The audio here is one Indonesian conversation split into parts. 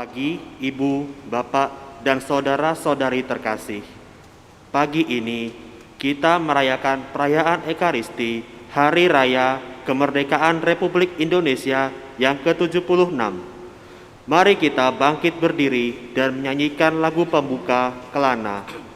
pagi, Ibu, Bapak, dan saudara-saudari terkasih. Pagi ini kita merayakan perayaan Ekaristi Hari Raya Kemerdekaan Republik Indonesia yang ke-76. Mari kita bangkit berdiri dan menyanyikan lagu pembuka Kelana.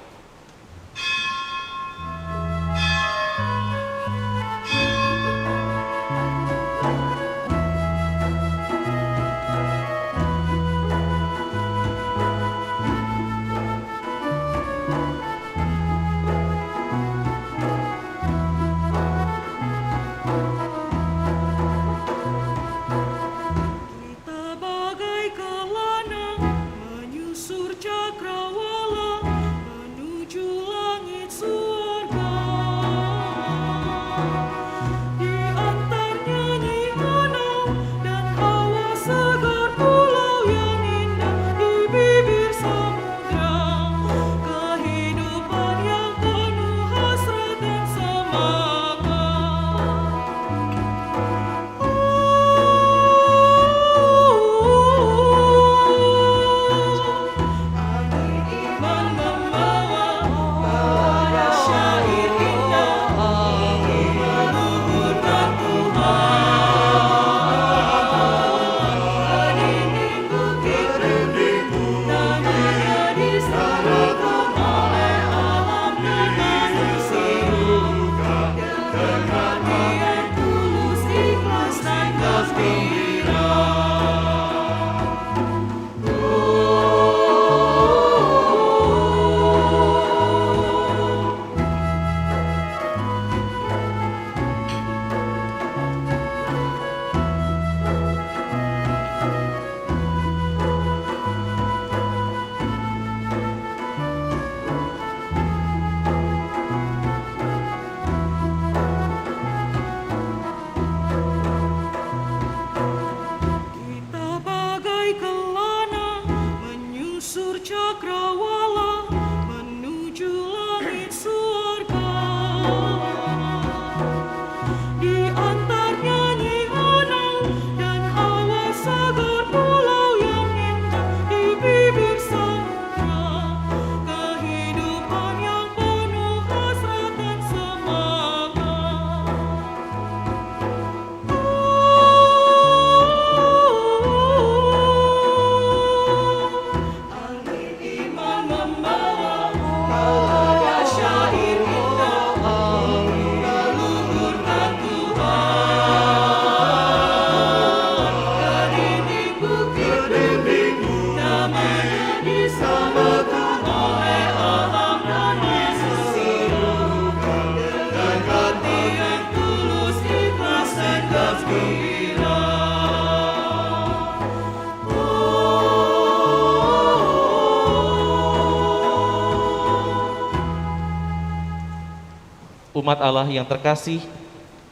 Umat Allah yang terkasih,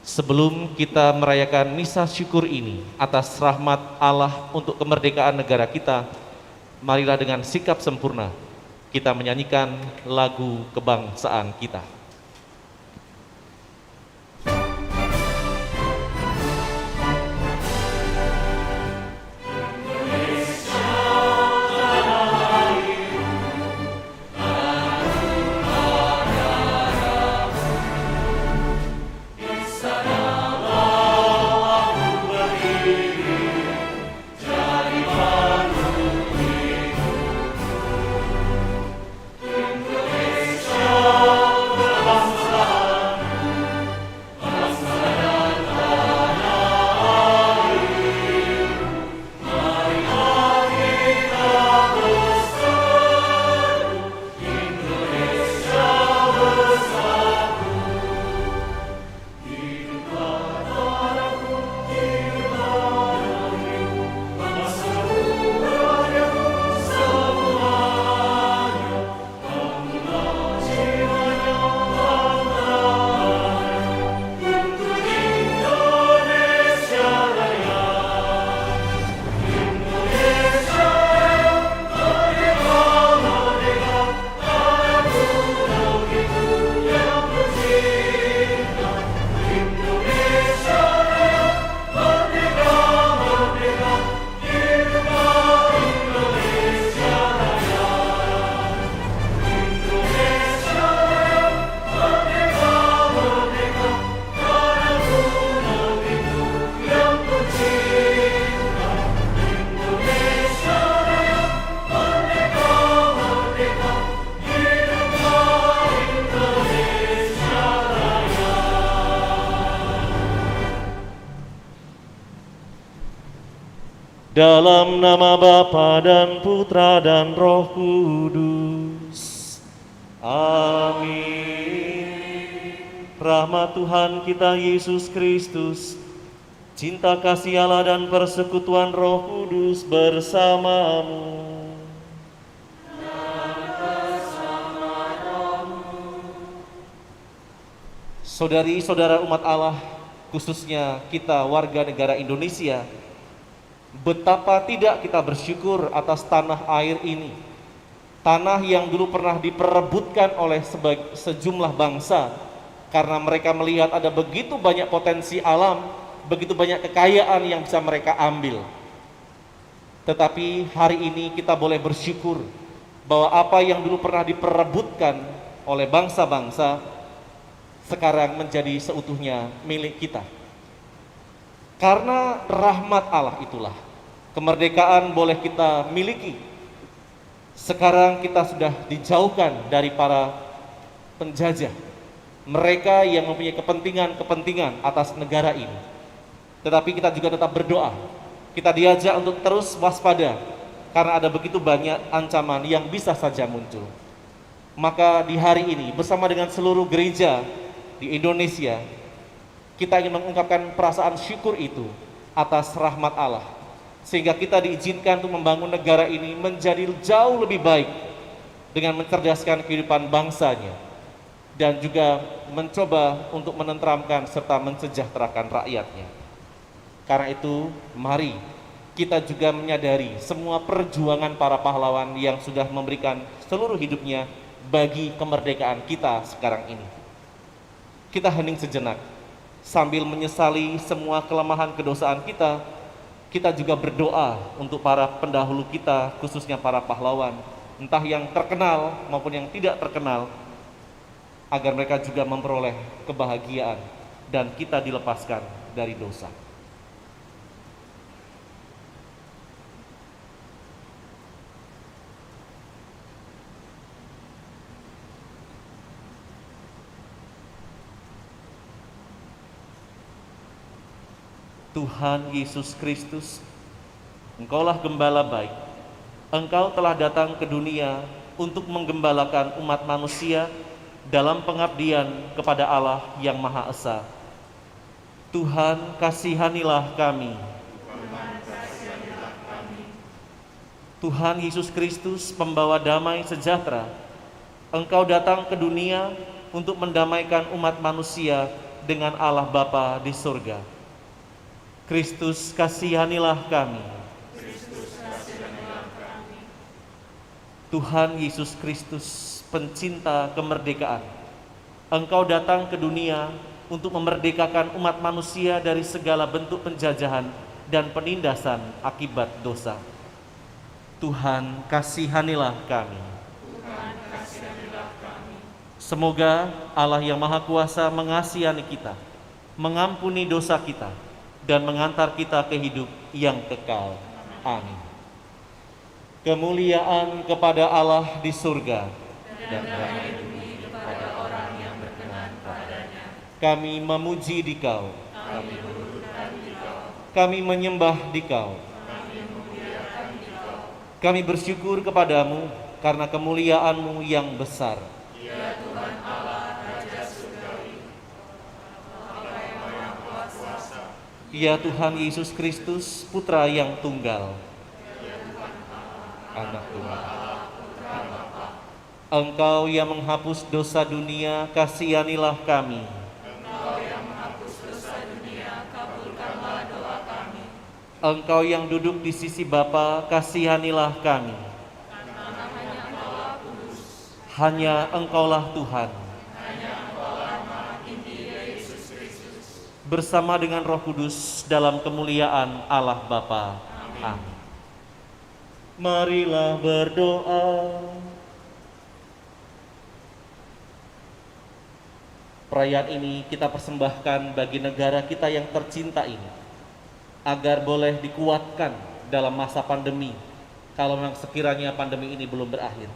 sebelum kita merayakan misa syukur ini atas rahmat Allah untuk kemerdekaan negara kita, marilah dengan sikap sempurna kita menyanyikan lagu kebangsaan kita. Indonesia Dalam nama Bapa dan Putra dan Roh Kudus. Amin. Rahmat Tuhan kita Yesus Kristus, cinta kasih Allah dan persekutuan Roh Kudus bersamamu. Saudari-saudara umat Allah, khususnya kita warga negara Indonesia, betapa tidak kita bersyukur atas tanah air ini. Tanah yang dulu pernah diperebutkan oleh sejumlah bangsa karena mereka melihat ada begitu banyak potensi alam, begitu banyak kekayaan yang bisa mereka ambil. Tetapi hari ini kita boleh bersyukur bahwa apa yang dulu pernah diperebutkan oleh bangsa-bangsa sekarang menjadi seutuhnya milik kita. Karena rahmat Allah itulah kemerdekaan boleh kita miliki. Sekarang kita sudah dijauhkan dari para penjajah, mereka yang mempunyai kepentingan atas negara ini. Tetapi kita juga tetap berdoa. Kita diajak untuk terus waspada karena ada begitu banyak ancaman yang bisa saja muncul. Maka di hari ini bersama dengan seluruh gereja di Indonesia, kita ingin mengungkapkan perasaan syukur itu atas rahmat Allah, sehingga kita diizinkan untuk membangun negara ini menjadi jauh lebih baik dengan mencerdaskan kehidupan bangsanya dan juga mencoba untuk menenteramkan serta mensejahterakan rakyatnya. Karena itu, mari kita juga menyadari semua perjuangan para pahlawan yang sudah memberikan seluruh hidupnya bagi kemerdekaan kita sekarang ini. Kita hening sejenak, sambil menyesali semua kelemahan kedosaan kita. Kita juga berdoa untuk para pendahulu kita, khususnya para pahlawan, entah yang terkenal maupun yang tidak terkenal, agar mereka juga memperoleh kebahagiaan dan kita dilepaskan dari dosa. Tuhan Yesus Kristus, Engkaulah gembala baik. Engkau telah datang ke dunia untuk menggembalakan umat manusia dalam pengabdian kepada Allah yang Maha Esa. Tuhan, kasihanilah kami. Tuhan Yesus Kristus, pembawa damai sejahtera, Engkau datang ke dunia untuk mendamaikan umat manusia dengan Allah Bapa di surga. Kristus, kasihanilah kami. Tuhan Yesus Kristus, pencinta kemerdekaan, Engkau datang ke dunia untuk memerdekakan umat manusia dari segala bentuk penjajahan dan penindasan akibat dosa. Tuhan, kasihanilah kami. Semoga Allah yang Maha Kuasa mengasihani kita, mengampuni dosa kita, dan mengantar kita ke hidup yang kekal. Amin. Kemuliaan kepada Allah di surga dan damai bumi kepada orang yang berkenan padanya. Kami memuji Dikau, kami menurutkan Dikau, kami menyembah Dikau, kami memuliakan Dikau. Kami bersyukur kepadamu karena kemuliaan-Mu yang besar. Ya Tuhan Allah, Raja Surgawi, ya Tuhan Yesus Kristus, Putra yang tunggal, Anak Tuhan, Engkau yang menghapus dosa dunia, kasihanilah kami. Engkau yang menghapus dosa dunia, kabulkanlah doa kami. Engkau yang duduk di sisi Bapa, kasihanilah kami. Hanya Engkaulah Tuhan. Bersama dengan Roh Kudus dalam kemuliaan Allah Bapa. Amin. Marilah berdoa. Perayaan ini kita persembahkan bagi negara kita yang tercinta ini, agar boleh dikuatkan dalam masa pandemi, kalau memang sekiranya pandemi ini belum berakhir.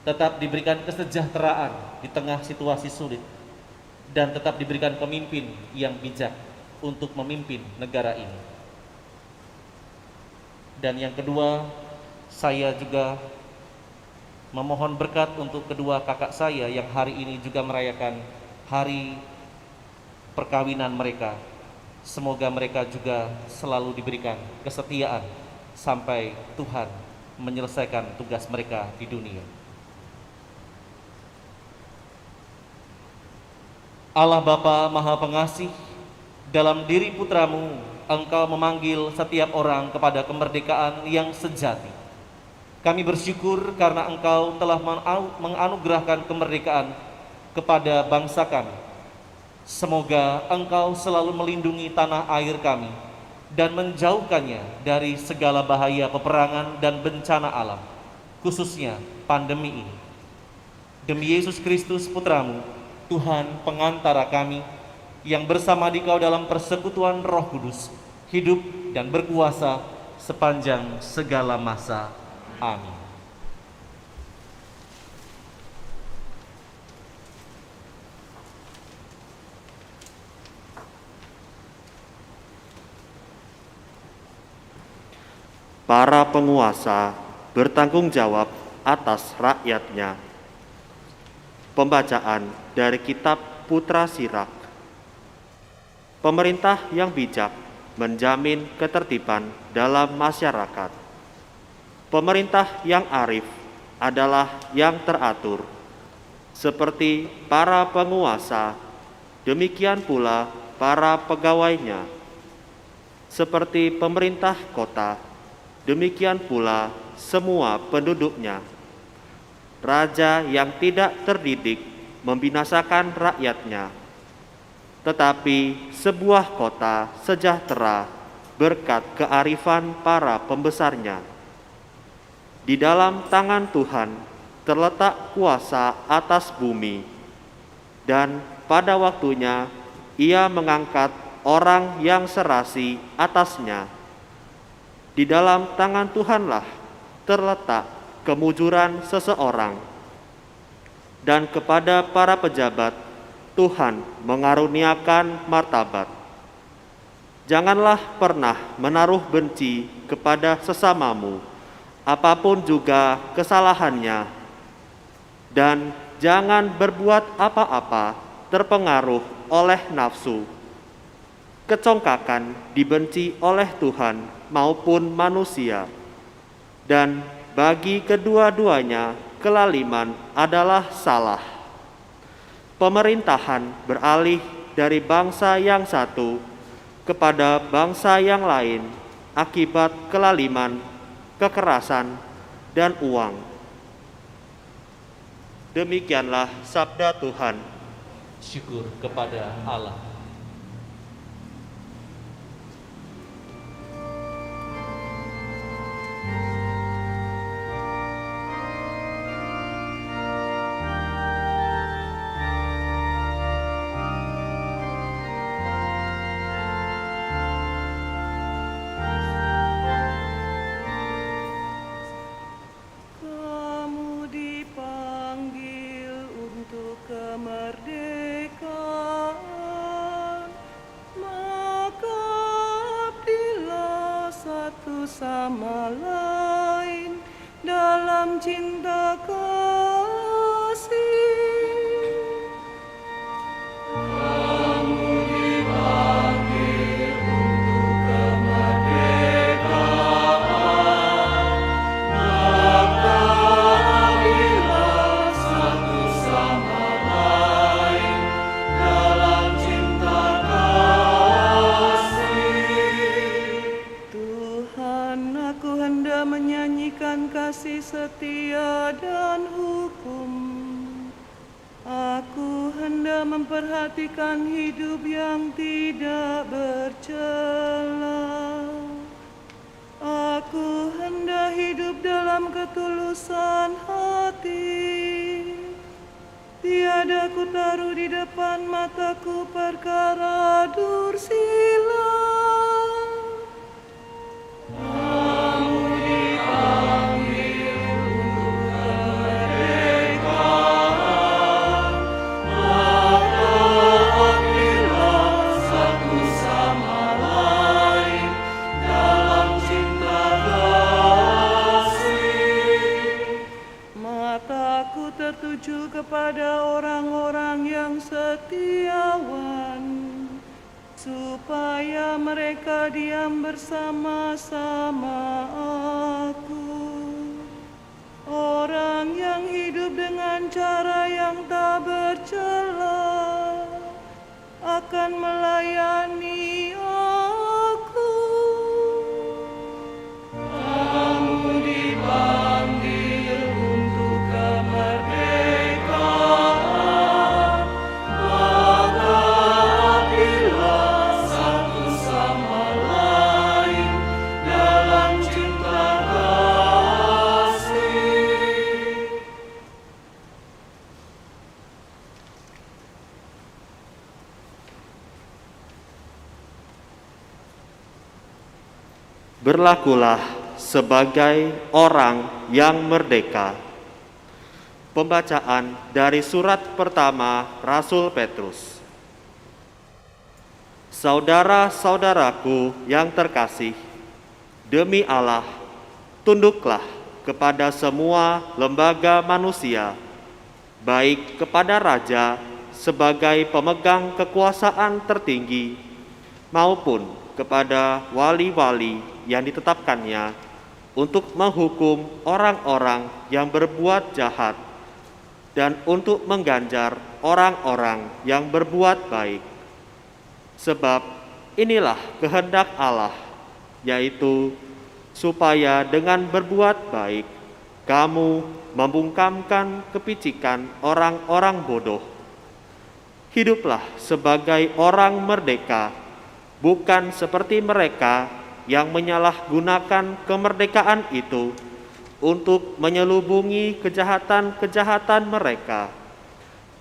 Tetap diberikan kesejahteraan di tengah situasi sulit, dan tetap diberikan pemimpin yang bijak untuk memimpin negara ini. Dan yang kedua, saya juga memohon berkat untuk kedua kakak saya yang hari ini juga merayakan hari perkawinan mereka. Semoga mereka juga selalu diberikan kesetiaan sampai Tuhan menyelesaikan tugas mereka di dunia. Allah Bapa Maha Pengasih, dalam diri putramu Engkau memanggil setiap orang kepada kemerdekaan yang sejati. Kami bersyukur karena Engkau telah menganugerahkan kemerdekaan kepada bangsa kami. Semoga Engkau selalu melindungi tanah air kami dan menjauhkannya dari segala bahaya peperangan dan bencana alam, khususnya pandemi ini. Demi Yesus Kristus Putramu, Tuhan pengantara kami, yang bersama Dikau dalam persekutuan Roh Kudus, hidup dan berkuasa sepanjang segala masa. Amin. Para penguasa bertanggung jawab atas rakyatnya. Pembacaan dari Kitab Putra Sirak. Pemerintah yang bijak menjamin ketertiban dalam masyarakat. Pemerintah yang arif adalah yang teratur. Seperti para penguasa, demikian pula para pegawainya. Seperti pemerintah kota, demikian pula semua penduduknya. Raja yang tidak terdidik membinasakan rakyatnya, tetapi sebuah kota sejahtera berkat kearifan para pembesarnya. Di dalam tangan Tuhan terletak kuasa atas bumi, dan pada waktunya Ia mengangkat orang yang serasi atasnya. Di dalam tangan Tuhanlah terletak kemujuran seseorang, dan kepada para pejabat Tuhan mengaruniakan martabat. Janganlah pernah menaruh benci kepada sesamamu, apapun juga kesalahannya, dan jangan berbuat apa-apa terpengaruh oleh nafsu. Kecongkakan dibenci oleh Tuhan maupun manusia, dan bagi kedua-duanya kelaliman adalah salah. Pemerintahan beralih dari bangsa yang satu kepada bangsa yang lain akibat kelaliman, kekerasan, dan uang. Demikianlah sabda Tuhan. Syukur kepada Allah. Kamu dipanggil untuk kemerdekaan, maka abdilah satu sama lain dalam cinta kasih. Tuhan, aku hendak menyanyikan kasih setia dan hukum. Aku hendak memperhatikan hidup yang tidak bercela. Aku hendak hidup dalam ketulusan hati. Tiada ku taruh di depan mataku perkara dursila. Satu sama lain dalam cinta kasih. maju kepada orang-orang yang setiawan, supaya mereka diam bersama-sama aku. Orang yang hidup dengan cara yang tak bercela akan melayani aku. Kamu dipanggil untuk kemerdekaan, maka apabila satu sama lain dalam cinta kasih. Berlakulah sebagai orang yang merdeka. Pembacaan dari surat pertama Rasul Petrus. Saudara-saudaraku yang terkasih, demi Allah, tunduklah kepada semua lembaga manusia, baik kepada raja sebagai pemegang kekuasaan tertinggi, maupun kepada wali-wali yang ditetapkannya untuk menghukum orang-orang yang berbuat jahat dan untuk mengganjar orang-orang yang berbuat baik. Sebab inilah kehendak Allah, yaitu supaya dengan berbuat baik kamu membungkamkan kepicikan orang-orang bodoh. Hiduplah sebagai orang merdeka, bukan seperti mereka yang menyalahgunakan kemerdekaan itu untuk menyelubungi kejahatan-kejahatan mereka,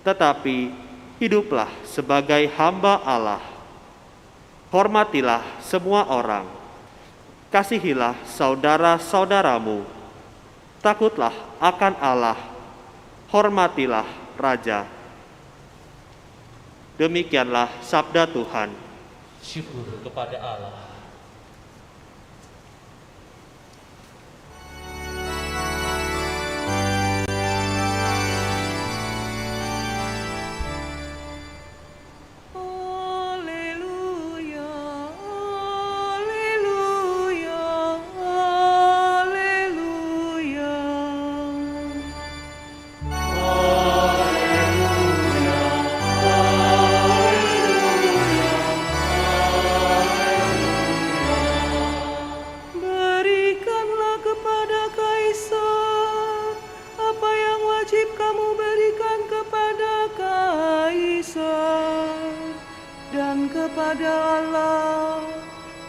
tetapi hiduplah sebagai hamba Allah. Hormatilah semua orang, kasihilah saudara-saudaramu, takutlah akan Allah, hormatilah raja. Demikianlah sabda Tuhan. Syukur kepada Allah. kepada Allah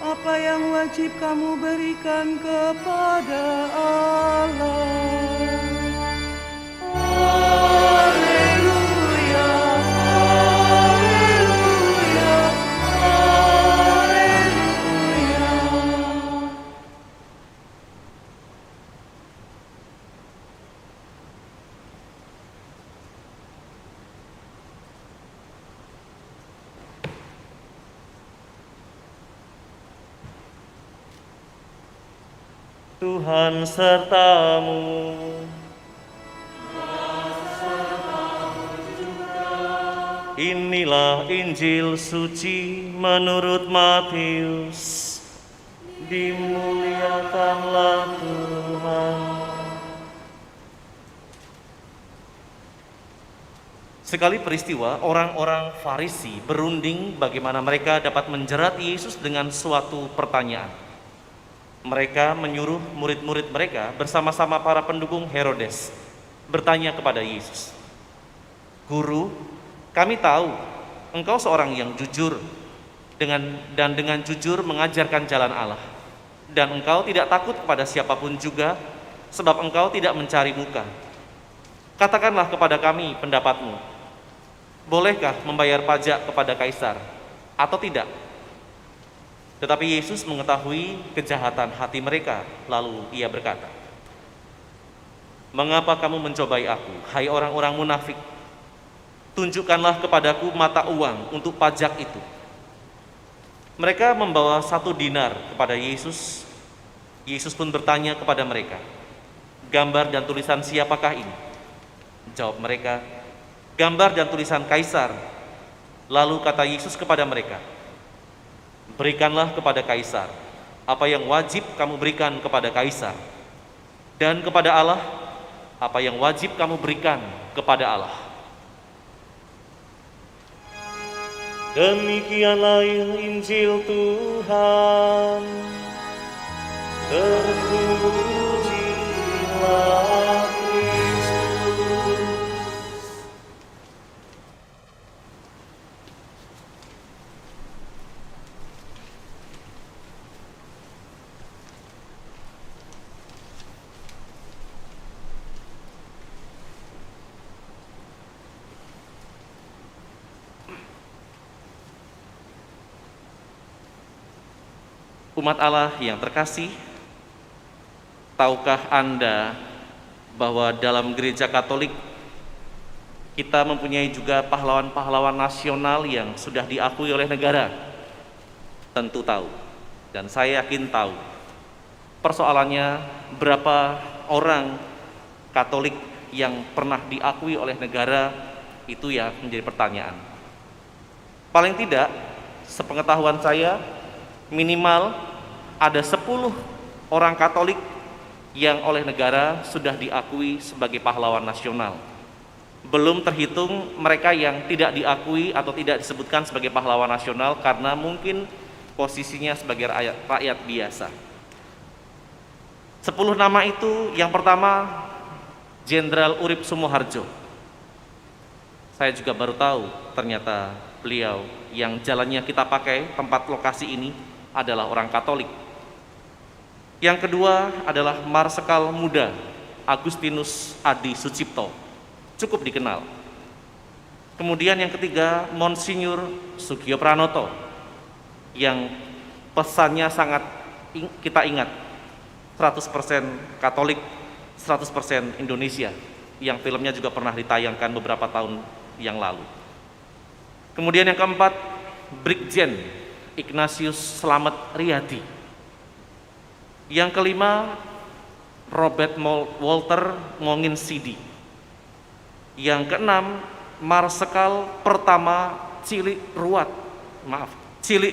apa yang wajib kamu berikan kepada Allah. Haleluya, haleluya, haleluya. Tuhan sertamu. Inilah Injil suci menurut Matius. Dimuliakanlah Tuhan. Sekali peristiwa, orang-orang Farisi berunding bagaimana mereka dapat menjerat Yesus dengan suatu pertanyaan. Mereka menyuruh murid-murid mereka bersama-sama para pendukung Herodes bertanya kepada Yesus, "Guru, kami tahu engkau seorang yang jujur dengan jujur mengajarkan jalan Allah, dan engkau tidak takut kepada siapapun juga, sebab engkau tidak mencari muka. Katakanlah kepada kami pendapatmu, bolehkah membayar pajak kepada Kaisar atau tidak?" Tetapi Yesus mengetahui kejahatan hati mereka, lalu ia berkata, "Mengapa kamu mencobai aku, hai orang-orang munafik? Tunjukkanlah kepadaku mata uang untuk pajak itu." Mereka membawa 1 dinar kepada Yesus. Yesus pun bertanya kepada mereka, "Gambar dan tulisan siapakah ini?" Jawab mereka, gambar dan tulisan kaisar. Lalu kata Yesus kepada mereka, berikanlah kepada kaisar apa yang wajib kamu berikan kepada kaisar, dan kepada Allah apa yang wajib kamu berikan kepada Allah. Demikianlah Injil Tuhan. Terpujilah Kristus. Umat Allah yang terkasih, tahukah Anda bahwa dalam gereja Katolik kita mempunyai juga pahlawan-pahlawan nasional yang sudah diakui oleh negara? Tentu tahu, dan saya yakin tahu. Persoalannya, berapa orang Katolik yang pernah diakui oleh negara, itu ya menjadi pertanyaan. Paling tidak, sepengetahuan saya, minimal ada 10 orang Katolik yang oleh negara sudah diakui sebagai pahlawan nasional. Belum terhitung mereka yang tidak diakui atau tidak disebutkan sebagai pahlawan nasional karena mungkin posisinya sebagai rakyat biasa. 10 nama itu, yang pertama Jenderal Urip Sumoharjo. Saya juga baru tahu ternyata beliau yang jalannya kita pakai tempat lokasi ini adalah orang Katolik. Yang kedua adalah Marsekal Muda Agustinus Adi Sucipto, cukup dikenal. Kemudian yang ketiga Monsinyur Sugio Pranoto, yang pesannya sangat kita ingat, 100% Katolik, 100% Indonesia, yang filmnya juga pernah ditayangkan beberapa tahun yang lalu. Kemudian yang keempat Brigjen Ignatius Slamet Riyadi. Yang kelima Robert Walter Ngongin Sidi. Yang keenam Marsekal Pertama Cili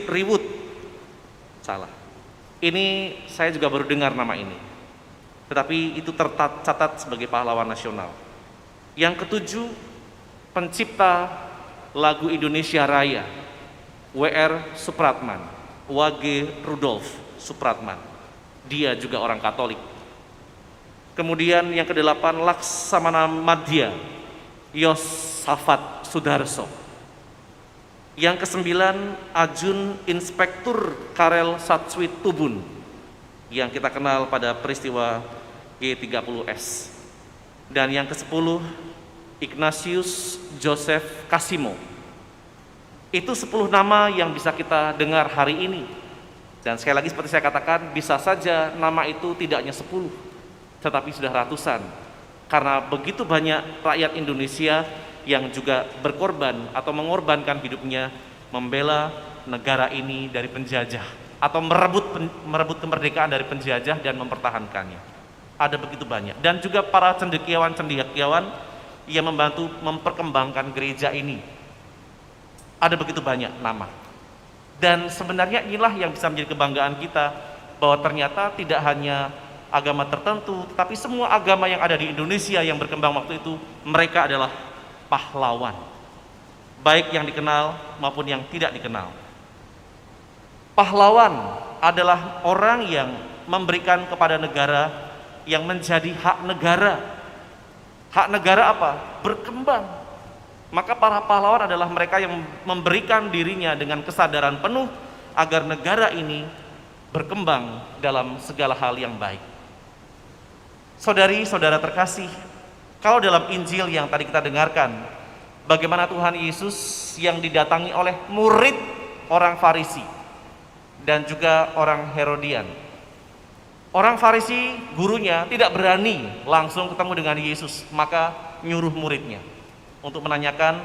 Riwut. Salah. Ini saya juga baru dengar nama ini. Tetapi itu tercatat sebagai pahlawan nasional. Yang ketujuh pencipta lagu Indonesia Raya, W.R. Supratman, W.G. Rudolf Supratman. Dia juga orang Katolik. Kemudian yang kedelapan Laksamana Madya Yosafat Sudarso. Yang kesembilan Ajun Inspektur Karel Satswit Tubun, yang kita kenal pada peristiwa G30S. Dan yang ke-10 Ignatius Joseph Kasimo. Itu 10 nama yang bisa kita dengar hari ini. Dan sekali lagi seperti saya katakan, bisa saja nama itu tidak hanya 10, tetapi sudah ratusan. Karena begitu banyak rakyat Indonesia yang juga berkorban atau mengorbankan hidupnya membela negara ini dari penjajah, atau merebut kemerdekaan dari penjajah dan mempertahankannya. Ada begitu banyak. Dan juga para cendekiawan-cendekiawan yang membantu memperkembangkan gereja ini. Ada begitu banyak nama. Dan sebenarnya inilah yang bisa menjadi kebanggaan kita, bahwa ternyata tidak hanya agama tertentu, tetapi semua agama yang ada di Indonesia yang berkembang waktu itu, mereka adalah pahlawan, baik yang dikenal maupun yang tidak dikenal. Pahlawan adalah orang yang memberikan kepada negara yang menjadi hak negara. Hak negara apa? Berkembang. Maka para pahlawan adalah mereka yang memberikan dirinya dengan kesadaran penuh agar negara ini berkembang dalam segala hal yang baik. Saudari-saudara terkasih, kalau dalam Injil yang tadi kita dengarkan, bagaimana Tuhan Yesus yang didatangi oleh murid orang Farisi dan juga orang Herodian. Orang Farisi, gurunya, tidak berani langsung ketemu dengan Yesus, maka nyuruh muridnya untuk menanyakan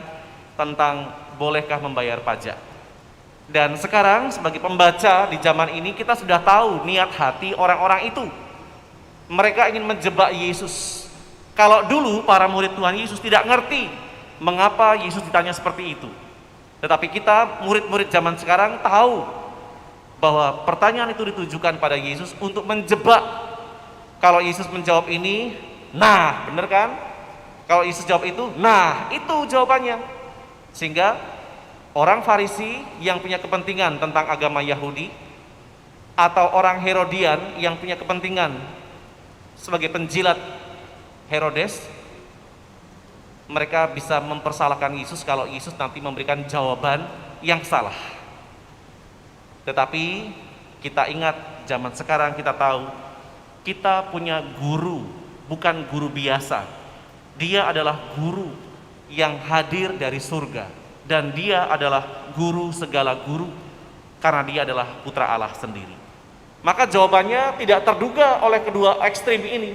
tentang bolehkah membayar pajak. Dan sekarang sebagai pembaca di zaman ini, kita sudah tahu niat hati orang-orang itu. Mereka ingin menjebak Yesus Kalau dulu para murid Tuhan Yesus tidak ngerti mengapa Yesus ditanya seperti itu. Tetapi kita murid-murid zaman sekarang tahu bahwa pertanyaan itu ditujukan pada Yesus untuk menjebak. Kalau Yesus menjawab ini, nah, benar kan? Kalau Yesus jawab itu, nah, itu jawabannya. Sehingga orang Farisi yang punya kepentingan tentang agama Yahudi atau orang Herodian yang punya kepentingan sebagai penjilat Herodes, mereka bisa mempersalahkan Yesus kalau Yesus nanti memberikan jawaban yang salah. Tetapi kita ingat, zaman sekarang kita tahu kita punya guru, bukan guru biasa. Dia adalah guru yang hadir dari surga, dan dia adalah guru segala guru karena dia adalah putra Allah sendiri. Maka jawabannya tidak terduga oleh kedua ekstrim ini.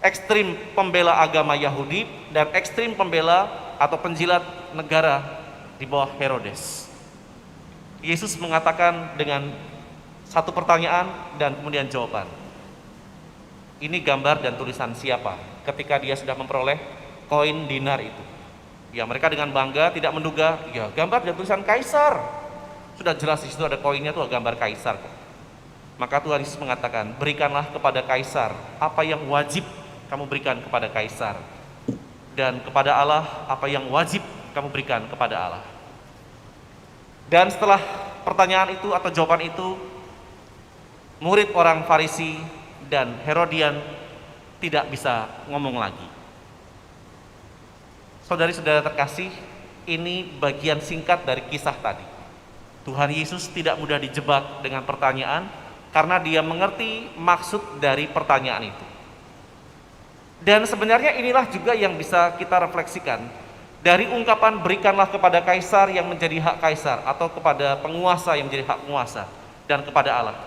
Ekstrim pembela agama Yahudi dan ekstrim pembela atau penjilat negara di bawah Herodes. Yesus mengatakan dengan satu pertanyaan dan kemudian jawaban. Ini gambar dan tulisan siapa ketika dia sudah memperoleh koin dinar itu. Ya, mereka dengan bangga tidak menduga, ya gambar dan tulisan kaisar. Sudah jelas di situ ada koinnya, tuh gambar kaisar. Maka Tuhan Yesus mengatakan, berikanlah kepada kaisar apa yang wajib kamu berikan kepada kaisar, dan kepada Allah apa yang wajib kamu berikan kepada Allah. Dan setelah pertanyaan itu atau jawaban itu, murid orang Farisi dan Herodian tidak bisa ngomong lagi. Saudari-saudara terkasih, ini bagian singkat dari kisah tadi. Tuhan Yesus tidak mudah dijebak dengan pertanyaan karena dia mengerti maksud dari pertanyaan itu. Dan sebenarnya inilah juga yang bisa kita refleksikan dari ungkapan berikanlah kepada kaisar yang menjadi hak kaisar, atau kepada penguasa yang menjadi hak penguasa, dan kepada Allah.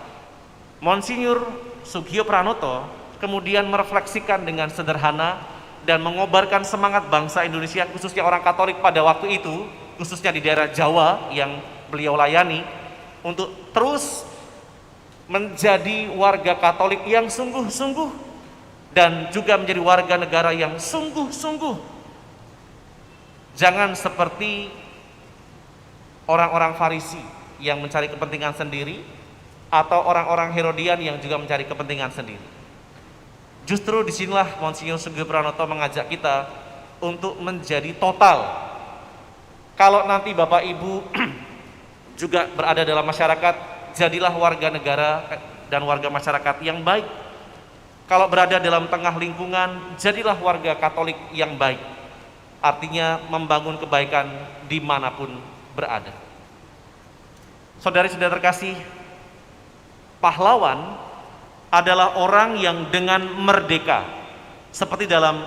Monsinyur Sugio Pranoto kemudian merefleksikan dengan sederhana dan mengobarkan semangat bangsa Indonesia, khususnya orang Katolik pada waktu itu, khususnya di daerah Jawa yang beliau layani, untuk terus menjadi warga Katolik yang sungguh-sungguh dan juga menjadi warga negara yang sungguh-sungguh. Jangan seperti orang-orang Farisi yang mencari kepentingan sendiri, atau orang-orang Herodian yang juga mencari kepentingan sendiri. Justru disinilah Monsinyur Sugio Pranoto mengajak kita untuk menjadi total. Kalau nanti Bapak Ibu juga berada dalam masyarakat, jadilah warga negara dan warga masyarakat yang baik. Kalau berada dalam tengah lingkungan, jadilah warga Katolik yang baik. Artinya membangun kebaikan dimanapun berada. Saudari-saudara terkasih, pahlawan adalah orang yang dengan merdeka, seperti dalam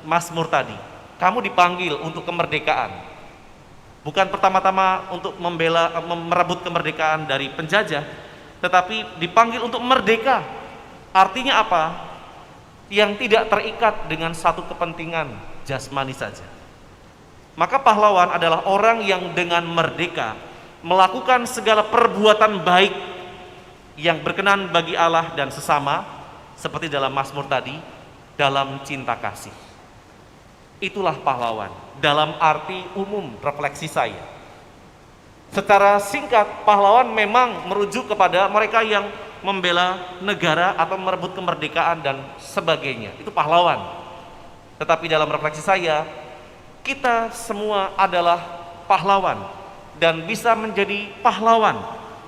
Mazmur tadi. Kamu dipanggil untuk kemerdekaan, bukan pertama-tama untuk merebut kemerdekaan dari penjajah, tetapi dipanggil untuk merdeka. Artinya apa? Yang tidak terikat dengan satu kepentingan jasmani saja. Maka pahlawan adalah orang yang dengan merdeka melakukan segala perbuatan baik yang berkenan bagi Allah dan sesama, seperti dalam Mazmur tadi, dalam cinta kasih. Itulah pahlawan dalam arti umum refleksi saya. Secara singkat, pahlawan memang merujuk kepada mereka yang membela negara atau merebut kemerdekaan dan sebagainya. Itu pahlawan. Tetapi dalam refleksi saya, kita semua adalah pahlawan dan bisa menjadi pahlawan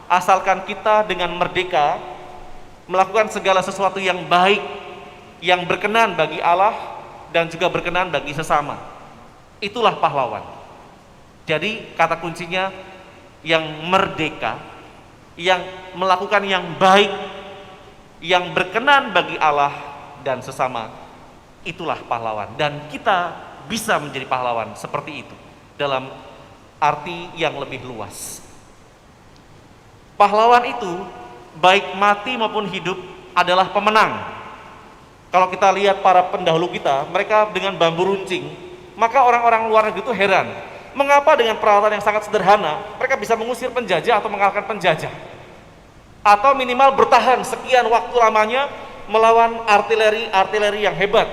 asalkan kita dengan merdeka melakukan segala sesuatu yang baik, yang berkenan bagi Allah dan juga berkenan bagi sesama. Itulah pahlawan. Jadi kata kuncinya yang merdeka, yang melakukan yang baik, yang berkenan bagi Allah dan sesama, itulah pahlawan. Dan kita bisa menjadi pahlawan seperti itu dalam arti yang lebih luas. Pahlawan itu baik mati maupun hidup adalah pemenang. Kalau kita lihat para pendahulu kita, mereka dengan bambu runcing, maka orang-orang luar negeri itu heran, mengapa dengan peralatan yang sangat sederhana mereka bisa mengusir penjajah atau mengalahkan penjajah, atau minimal bertahan sekian waktu lamanya melawan artileri yang hebat.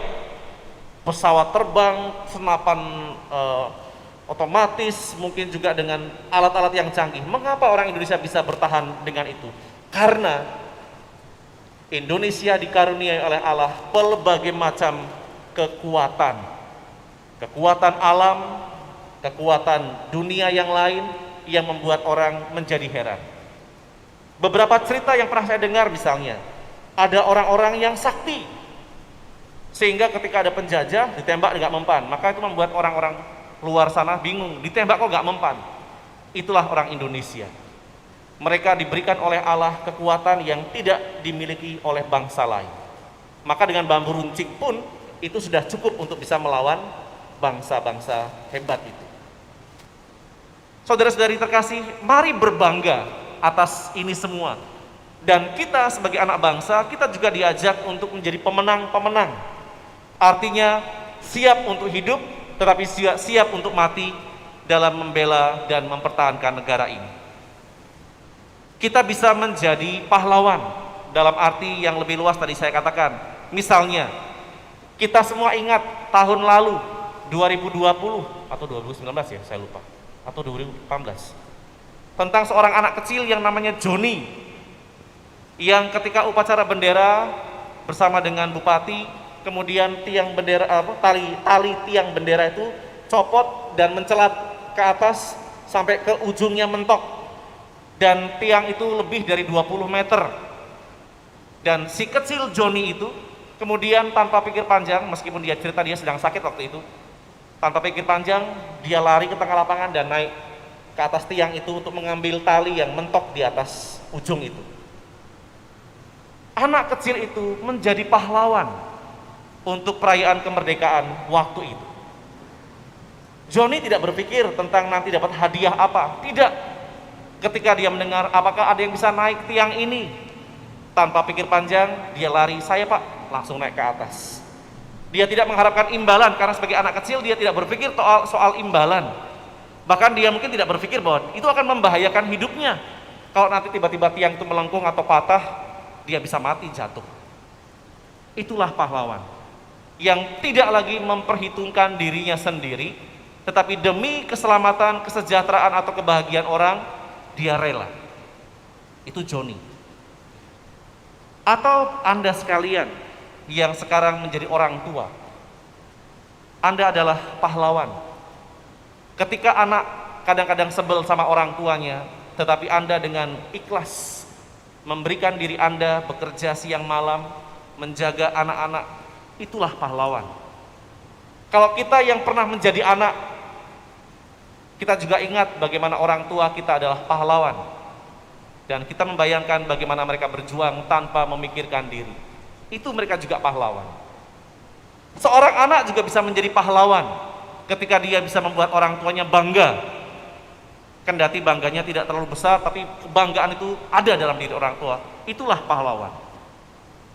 pesawat terbang, senapan otomatis, mungkin juga dengan alat-alat yang canggih. Mengapa orang Indonesia bisa bertahan dengan itu? Karena Indonesia dikaruniai oleh Allah pelbagai macam kekuatan. Kekuatan alam, kekuatan dunia yang lain yang membuat orang menjadi heran. Beberapa cerita yang pernah saya dengar misalnya, ada orang-orang yang sakti, sehingga ketika ada penjajah ditembak nggak mempan, maka itu membuat orang-orang luar sana bingung, ditembak kok nggak mempan. Itulah orang Indonesia. Mereka diberikan oleh Allah kekuatan yang tidak dimiliki oleh bangsa lain. Maka dengan bambu runcing pun itu sudah cukup untuk bisa melawan bangsa-bangsa hebat itu. Saudara-saudari terkasih, mari berbangga atas ini semua. Dan kita sebagai anak bangsa, kita juga diajak untuk menjadi pemenang-pemenang. Artinya siap untuk hidup, tetapi siap untuk mati dalam membela dan mempertahankan negara ini. Kita bisa menjadi pahlawan dalam arti yang lebih luas tadi saya katakan. Misalnya, kita semua ingat tahun lalu 2020 atau 2019 ya, saya lupa, atau 2018, tentang seorang anak kecil yang namanya Joni, yang ketika upacara bendera bersama dengan bupati, kemudian tiang bendera tali tiang bendera itu copot dan mencelat ke atas sampai ke ujungnya mentok, dan tiang itu lebih dari 20 meter. Dan si kecil Joni itu kemudian tanpa pikir panjang, meskipun dia cerita dia sedang sakit waktu itu, tanpa pikir panjang dia lari ke tengah lapangan dan naik ke atas tiang itu untuk mengambil tali yang mentok di atas ujung itu. Anak kecil itu menjadi pahlawan untuk perayaan kemerdekaan waktu itu. Joni tidak berpikir tentang nanti dapat hadiah apa, tidak. Ketika dia mendengar apakah ada yang bisa naik tiang ini, tanpa pikir panjang dia lari, saya pak, langsung naik ke atas. Dia tidak mengharapkan imbalan, karena sebagai anak kecil dia tidak berpikir soal imbalan. Bahkan dia mungkin tidak berpikir bahwa itu akan membahayakan hidupnya. Kalau nanti tiba-tiba tiang itu melengkung atau patah, dia bisa mati, jatuh. Itulah pahlawan yang tidak lagi memperhitungkan dirinya sendiri, tetapi demi keselamatan, kesejahteraan atau kebahagiaan orang, dia rela. Itu Joni. Atau Anda sekalian yang sekarang menjadi orang tua, Anda adalah pahlawan. Ketika anak kadang-kadang sebel sama orang tuanya, tetapi Anda dengan ikhlas memberikan diri Anda bekerja siang malam, menjaga anak-anak, itulah pahlawan. Kalau kita yang pernah menjadi anak, kita juga ingat bagaimana orang tua kita adalah pahlawan, dan kita membayangkan bagaimana mereka berjuang tanpa memikirkan diri. Itu mereka juga pahlawan. Seorang anak juga bisa menjadi pahlawan ketika dia bisa membuat orang tuanya bangga. Kendati bangganya tidak terlalu besar, tapi kebanggaan itu ada dalam diri orang tua. Itulah pahlawan.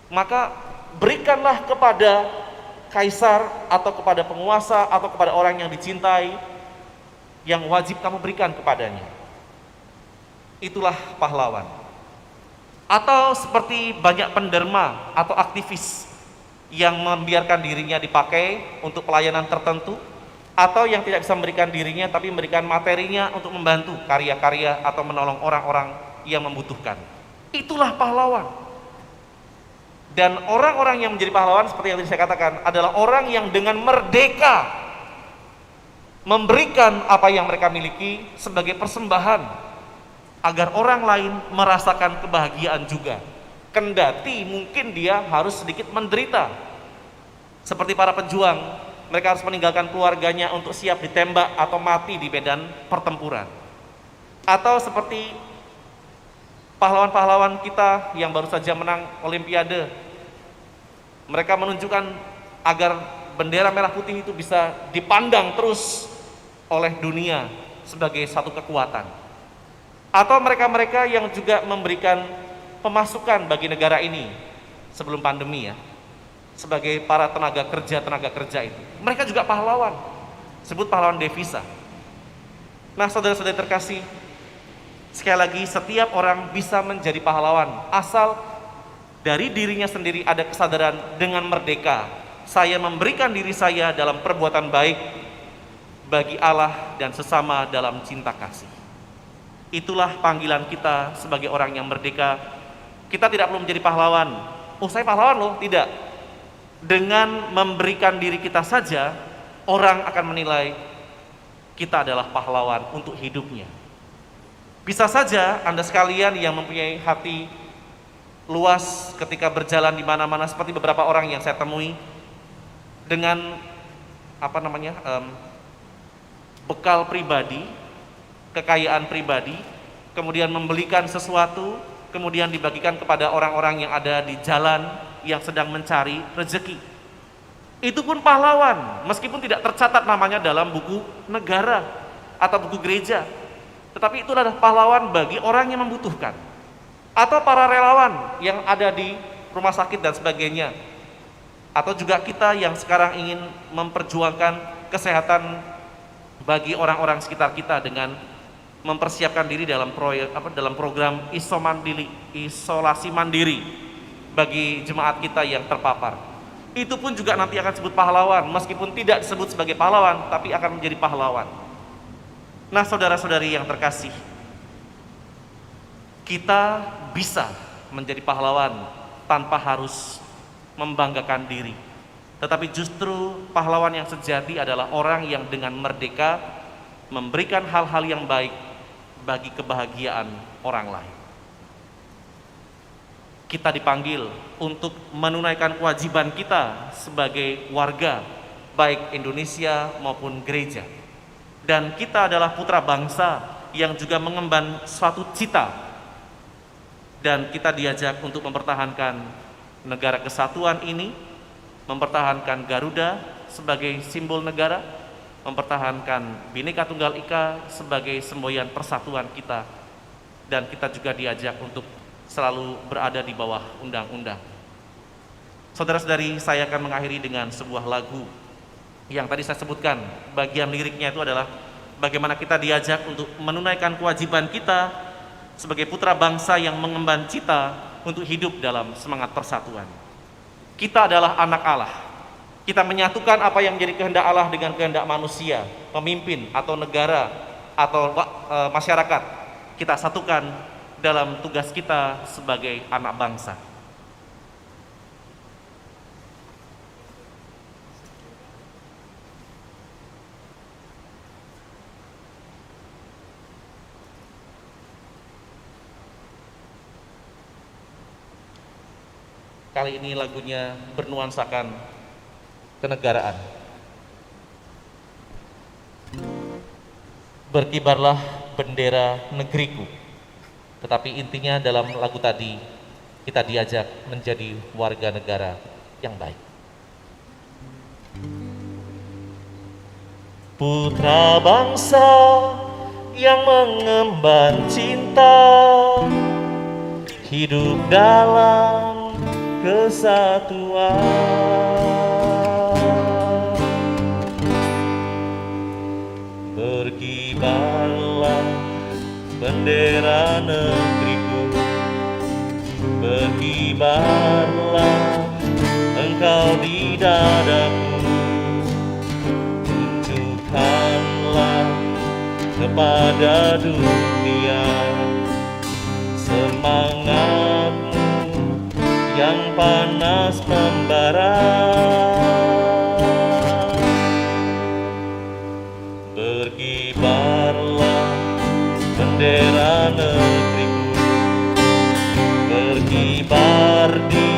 Maka berikanlah kepada kaisar atau kepada penguasa atau kepada orang yang dicintai yang wajib kamu berikan kepadanya. Itulah pahlawan. Atau seperti banyak penderma atau aktivis yang membiarkan dirinya dipakai untuk pelayanan tertentu, atau yang tidak bisa memberikan dirinya tapi memberikan materinya untuk membantu karya-karya atau menolong orang-orang yang membutuhkan. Itulah pahlawan. Dan orang-orang yang menjadi pahlawan seperti yang tadi saya katakan adalah orang yang dengan merdeka memberikan apa yang mereka miliki sebagai persembahan agar orang lain merasakan kebahagiaan juga, kendati mungkin dia harus sedikit menderita. Seperti para pejuang, mereka harus meninggalkan keluarganya untuk siap ditembak atau mati di medan pertempuran. Atau seperti pahlawan-pahlawan kita yang baru saja menang Olimpiade, mereka menunjukkan agar bendera merah putih itu bisa dipandang terus oleh dunia sebagai satu kekuatan. Atau mereka-mereka yang juga memberikan pemasukan bagi negara ini sebelum pandemi ya, sebagai para tenaga kerja itu. Mereka juga pahlawan, sebut pahlawan devisa. Nah saudara-saudari terkasih, sekali lagi setiap orang bisa menjadi pahlawan asal dari dirinya sendiri ada kesadaran dengan merdeka saya memberikan diri saya dalam perbuatan baik bagi Allah dan sesama dalam cinta kasih. Itulah panggilan kita sebagai orang yang merdeka. Kita tidak perlu menjadi pahlawan. Oh, saya pahlawan loh, tidak. Dengan memberikan diri kita saja, orang akan menilai kita adalah pahlawan untuk hidupnya. Bisa saja Anda sekalian yang mempunyai hati luas ketika berjalan di mana-mana, seperti beberapa orang yang saya temui, dengan bekal pribadi, kekayaan pribadi, kemudian membelikan sesuatu, kemudian dibagikan kepada orang-orang yang ada di jalan yang sedang mencari rezeki. Itu pun pahlawan, meskipun tidak tercatat namanya dalam buku negara atau buku gereja. Tetapi itu adalah pahlawan bagi orang yang membutuhkan. Atau para relawan yang ada di rumah sakit dan sebagainya. Atau juga kita yang sekarang ingin memperjuangkan kesehatan bagi orang-orang sekitar kita dengan mempersiapkan diri dalam program isolasi mandiri bagi jemaat kita yang terpapar. Itu pun juga nanti akan disebut pahlawan, meskipun tidak disebut sebagai pahlawan, tapi akan menjadi pahlawan. Nah, saudara-saudari yang terkasih, kita bisa menjadi pahlawan tanpa harus membanggakan diri. Tetapi justru pahlawan yang sejati adalah orang yang dengan merdeka memberikan hal-hal yang baik bagi kebahagiaan orang lain. Kita dipanggil untuk menunaikan kewajiban kita sebagai warga, baik Indonesia maupun gereja. Dan kita adalah putra bangsa yang juga mengemban suatu cita. Dan kita diajak untuk mempertahankan negara kesatuan ini, mempertahankan Garuda sebagai simbol negara, mempertahankan Bhinneka Tunggal Ika sebagai semboyan persatuan kita. Dan kita juga diajak untuk selalu berada di bawah undang-undang. Saudara-saudari, saya akan mengakhiri dengan sebuah lagu yang tadi saya sebutkan. Bagian liriknya itu adalah bagaimana kita diajak untuk menunaikan kewajiban kita sebagai putra bangsa yang mengemban cita untuk hidup dalam semangat persatuan. Kita adalah anak Allah. Kita menyatukan apa yang menjadi kehendak Allah dengan kehendak manusia, pemimpin atau negara atau masyarakat. Kita satukan dalam tugas kita sebagai anak bangsa. Kali ini lagunya bernuansakan kenegaraan. Berkibarlah bendera negeriku. Tetapi intinya dalam lagu tadi, kita diajak menjadi warga negara yang baik. Putra bangsa yang mengemban cinta, hidup dalam kesatuan. Berkibarlah bendera negeriku, berkibarlah engkau di dadaku. Tunjukkanlah kepada dunia semangatmu yang panas membara. Berkibarlah bendera negeriku, berkibar di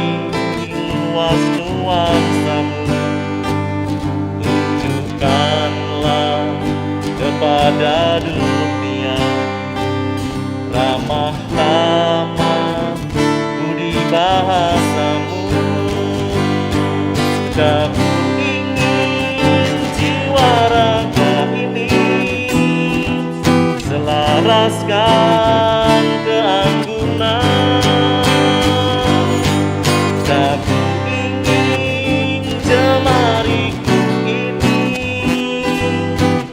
luas nuansamu. Tunjukkanlah kepada dunia ramah tamah budi bahasamu. Sudah ku ingin jiwa raga ini selaraskan keanggunan. Tak ku ingin jemariku ini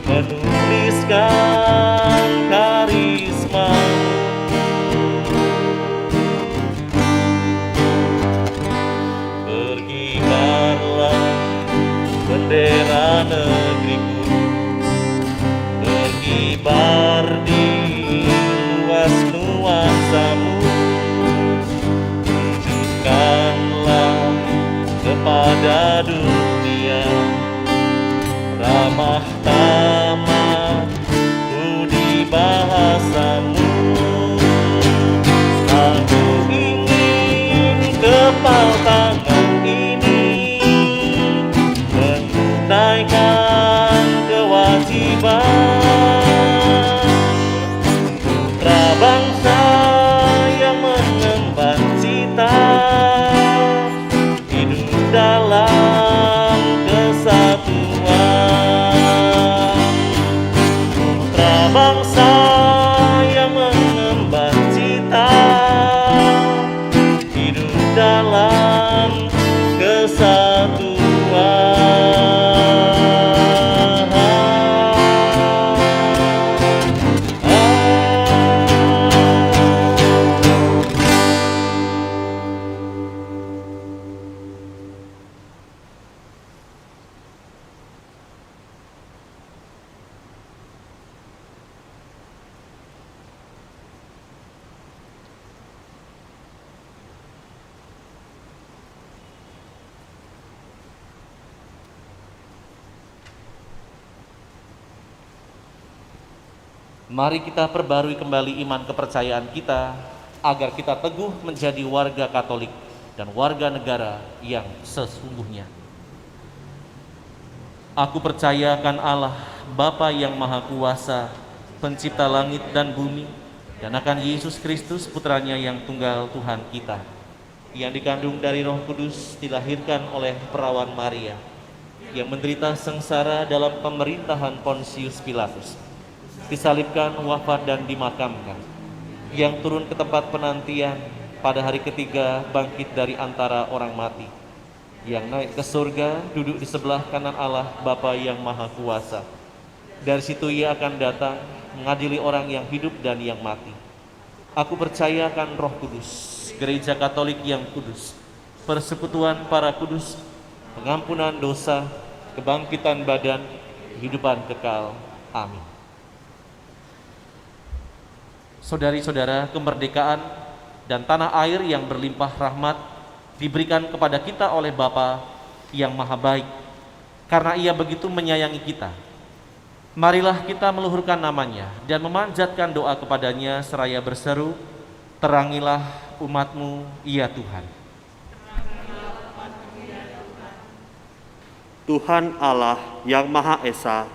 menuliskan karismamu. Berkibarlah pada dunia, ramah tamah budi bahasamu. Aku ingin kepal tangan ini menunaikan kewajiban putra bangsa yang mengemban cita hidup dalam kesatuan. Putra bangsa yang mengemban cita hidup dalam Mari kita perbarui kembali iman kepercayaan kita, agar kita teguh menjadi warga Katolik dan warga negara yang sesungguhnya. Aku percaya akan Allah, Bapa yang Maha Kuasa, pencipta langit dan bumi, dan akan Yesus Kristus, putranya yang tunggal Tuhan kita, yang dikandung dari Roh Kudus, dilahirkan oleh perawan Maria, yang menderita sengsara dalam pemerintahan Pontius Pilatus, disalibkan, wafat dan dimakamkan, yang turun ke tempat penantian, pada hari ketiga bangkit dari antara orang mati, yang naik ke surga, duduk di sebelah kanan Allah Bapa yang Maha Kuasa. Dari situ Ia akan datang mengadili orang yang hidup dan yang mati. Aku percaya akan Roh Kudus, Gereja Katolik yang kudus, persekutuan para kudus, pengampunan dosa, kebangkitan badan, kehidupan kekal. Amin. Saudari-saudara, kemerdekaan dan tanah air yang berlimpah rahmat diberikan kepada kita oleh Bapa yang Maha Baik, karena Ia begitu menyayangi kita. Marilah kita meluhurkan namanya dan memanjatkan doa kepadanya seraya berseru, terangilah umat-Mu, ya Tuhan. Tuhan Allah yang Maha Esa,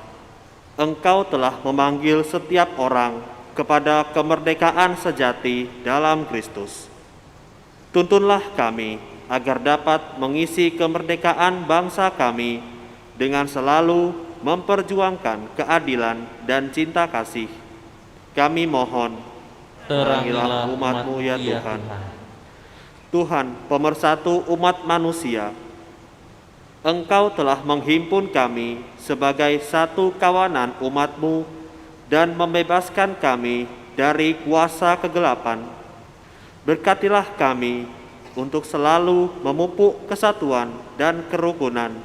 Engkau telah memanggil setiap orang kepada kemerdekaan sejati dalam Kristus. Tuntunlah kami agar dapat mengisi kemerdekaan bangsa kami dengan selalu memperjuangkan keadilan dan cinta kasih. Kami mohon, terangilah umat-Mu ya Tuhan. Tuhan, pemersatu umat manusia, Engkau telah menghimpun kami sebagai satu kawanan umat-Mu dan membebaskan kami dari kuasa kegelapan. Berkatilah kami untuk selalu memupuk kesatuan dan kerukunan,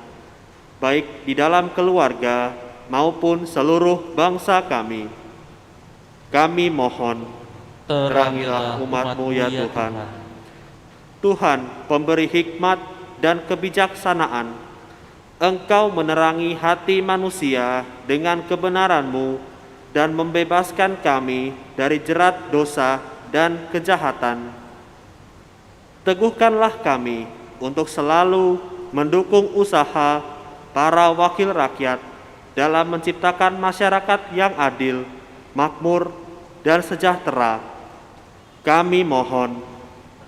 baik di dalam keluarga maupun seluruh bangsa kami. Kami mohon, terangilah umat-Mu ya Tuhan. Tuhan, pemberi hikmat dan kebijaksanaan, Engkau menerangi hati manusia dengan kebenaran-Mu dan membebaskan kami dari jerat dosa dan kejahatan. Teguhkanlah kami untuk selalu mendukung usaha para wakil rakyat dalam menciptakan masyarakat yang adil, makmur, dan sejahtera. Kami mohon,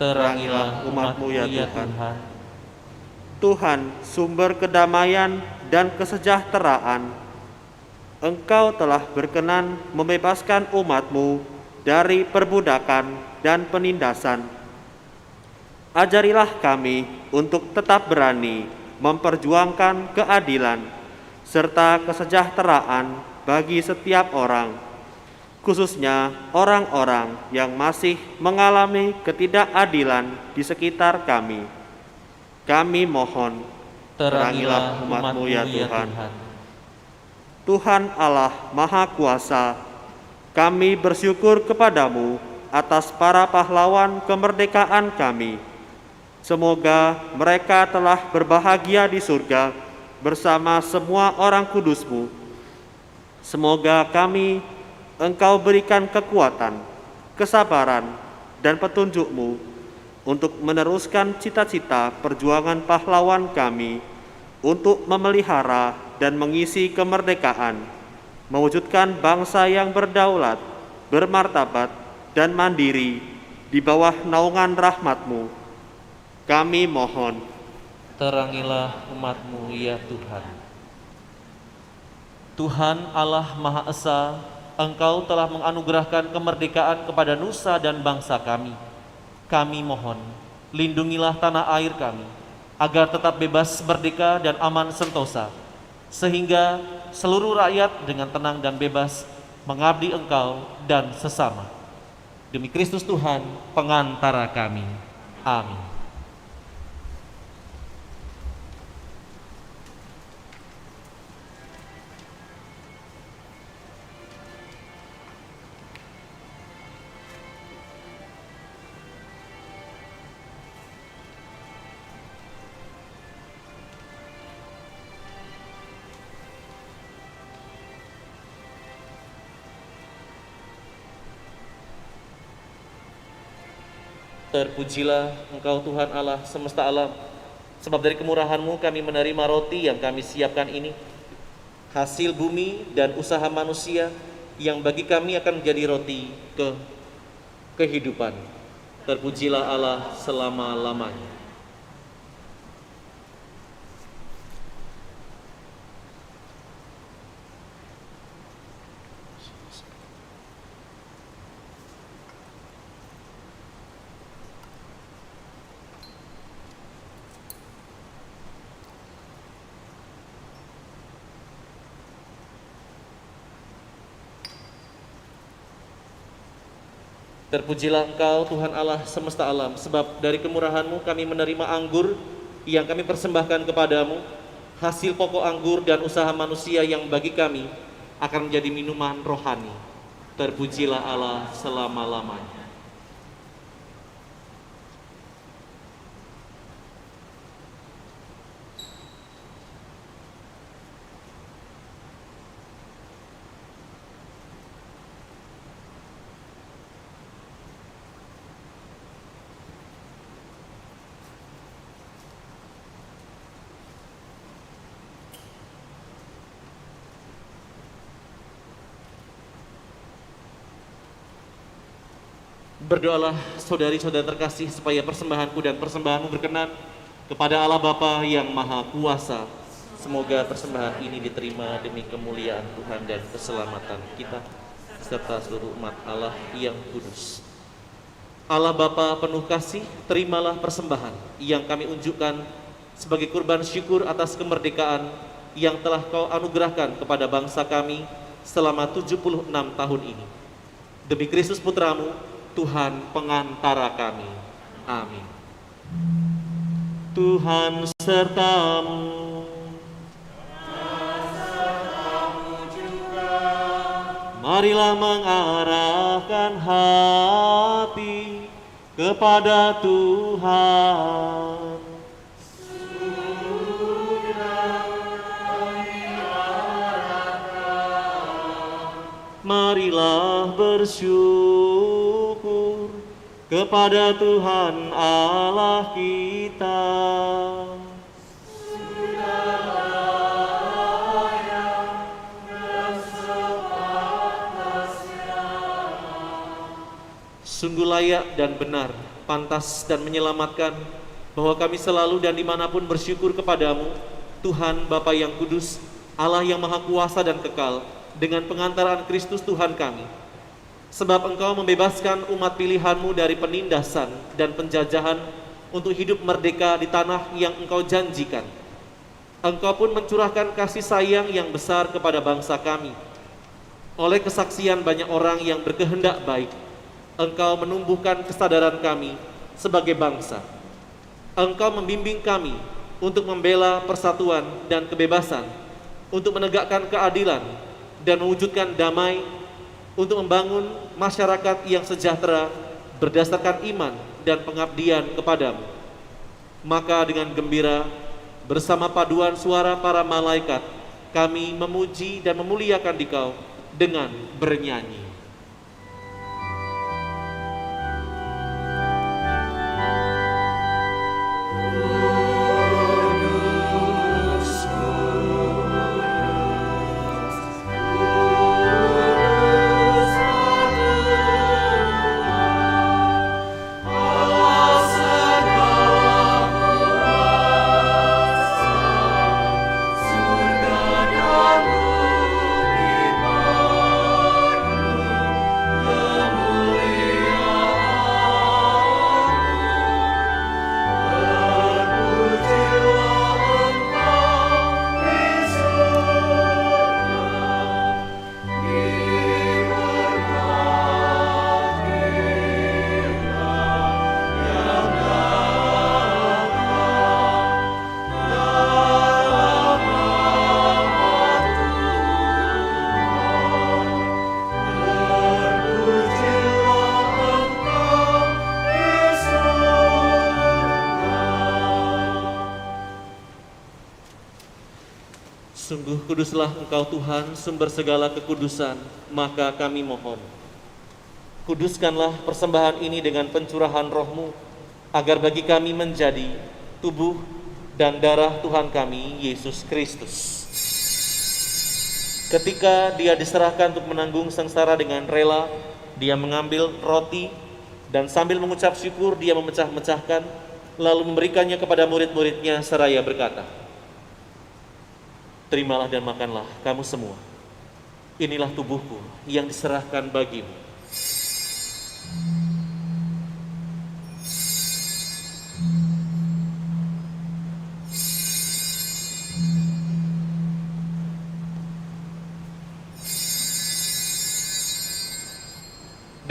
terangilah umat-Mu ya Tuhan. Tuhan, sumber kedamaian dan kesejahteraan, Engkau telah berkenan membebaskan umat-Mu dari perbudakan dan penindasan. Ajarilah kami untuk tetap berani memperjuangkan keadilan serta kesejahteraan bagi setiap orang, khususnya orang-orang yang masih mengalami ketidakadilan di sekitar kami. Kami mohon, terangilah umat-Mu ya Tuhan. Tuhan Allah Maha Kuasa, kami bersyukur kepadamu atas para pahlawan kemerdekaan kami. Semoga mereka telah berbahagia di surga bersama semua orang kudus-Mu. Semoga kami Engkau berikan kekuatan, kesabaran, dan petunjuk-Mu untuk meneruskan cita-cita perjuangan pahlawan kami untuk memelihara dan mengisi kemerdekaan, mewujudkan bangsa yang berdaulat, bermartabat, dan mandiri di bawah naungan rahmat-Mu. Kami mohon, terangilah umat-Mu ya Tuhan. Tuhan Allah Maha Esa, Engkau telah menganugerahkan kemerdekaan kepada nusa dan bangsa kami. Kami mohon, lindungilah tanah air kami, agar tetap bebas, merdeka, dan aman sentosa, sehingga seluruh rakyat dengan tenang dan bebas mengabdi Engkau dan sesama. Demi Kristus Tuhan, pengantara kami. Amin. Terpujilah Engkau Tuhan Allah semesta alam, sebab dari kemurahan-Mu kami menerima roti yang kami siapkan ini, hasil bumi dan usaha manusia yang bagi kami akan menjadi roti kehidupan. Terpujilah Allah selama-lamanya. Terpujilah Engkau Tuhan Allah semesta alam, sebab dari kemurahan-Mu kami menerima anggur yang kami persembahkan kepadamu, hasil pokok anggur dan usaha manusia yang bagi kami akan menjadi minuman rohani. Terpujilah Allah selama-lamanya. Berdoalah saudari-saudara terkasih supaya persembahanku dan persembahanmu berkenan kepada Allah Bapa yang Maha Kuasa. Semoga persembahan ini diterima demi kemuliaan Tuhan dan keselamatan kita serta seluruh umat Allah yang kudus. Allah Bapa penuh kasih, terimalah persembahan yang kami unjukkan sebagai kurban syukur atas kemerdekaan yang telah Kau anugerahkan kepada bangsa kami selama 76 tahun ini. Demi Kristus Putramu, Tuhan pengantara kami. Amin. Tuhan sertamu. Marilah mengarahkan hati kepada Tuhan. Marilah bersyukur kepada Tuhan Allah kita. Sungguh layak dan benar, pantas dan menyelamatkan, bahwa kami selalu dan dimanapun bersyukur kepadamu, Tuhan Bapa yang kudus, Allah yang maha kuasa dan kekal, dengan pengantaran Kristus Tuhan kami. Sebab Engkau membebaskan umat pilihan-Mu dari penindasan dan penjajahan untuk hidup merdeka di tanah yang Engkau janjikan. Engkau pun mencurahkan kasih sayang yang besar kepada bangsa kami. Oleh kesaksian banyak orang yang berkehendak baik, Engkau menumbuhkan kesadaran kami sebagai bangsa. Engkau membimbing kami untuk membela persatuan dan kebebasan, untuk menegakkan keadilan dan mewujudkan damai, untuk membangun masyarakat yang sejahtera berdasarkan iman dan pengabdian kepadamu. Maka dengan gembira, bersama paduan suara para malaikat, kami memuji dan memuliakan Dikau dengan bernyanyi. Sungguh kuduslah Engkau Tuhan, sumber segala kekudusan, maka kami mohon, kuduskanlah persembahan ini dengan pencurahan roh-Mu, agar bagi kami menjadi tubuh dan darah Tuhan kami, Yesus Kristus. Ketika Dia diserahkan untuk menanggung sengsara dengan rela, Dia mengambil roti, dan sambil mengucap syukur, Dia memecah-mecahkan, lalu memberikannya kepada murid-muridnya seraya berkata, "Terimalah dan makanlah kamu semua. Inilah tubuhku yang diserahkan bagimu."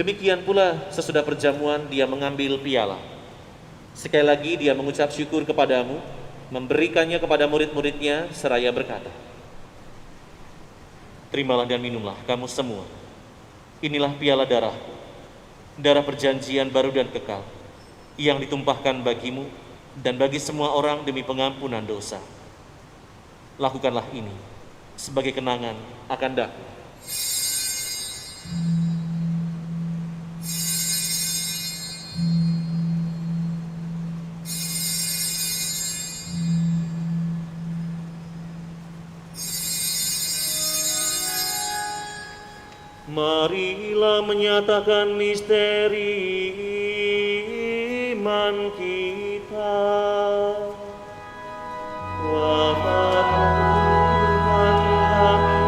Demikian pula sesudah perjamuan Dia mengambil piala. Sekali lagi Dia mengucap syukur kepadamu, memberikannya kepada murid-muridnya seraya berkata, "Terimalah dan minumlah kamu semua. Inilah piala darahku, darah perjanjian baru dan kekal, yang ditumpahkan bagimu dan bagi semua orang demi pengampunan dosa. Lakukanlah ini sebagai kenangan akan daku." Marilah menyatakan misteri iman kita. Wafat Tuhan kami,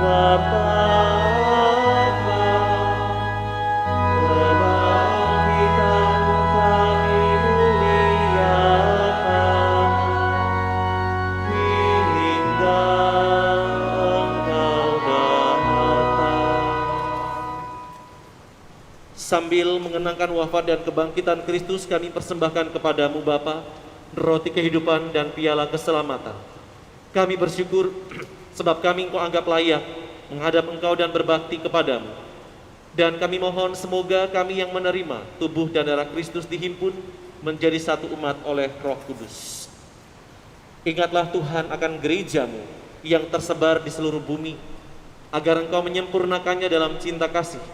wafatkan. Kebangkitan kami muliakan, hingga Engkau datang. Sambil mengenangkan wafat dan kebangkitan Kristus, kami persembahkan kepadamu Bapa, roti kehidupan dan piala keselamatan. Kami bersyukur sebab kami Engkau anggap layak menghadap Engkau dan berbakti kepadamu. Dan kami mohon semoga kami yang menerima tubuh dan darah Kristus dihimpun menjadi satu umat oleh Roh Kudus. Ingatlah Tuhan akan gerejamu yang tersebar di seluruh bumi, agar Engkau menyempurnakannya dalam cinta kasih,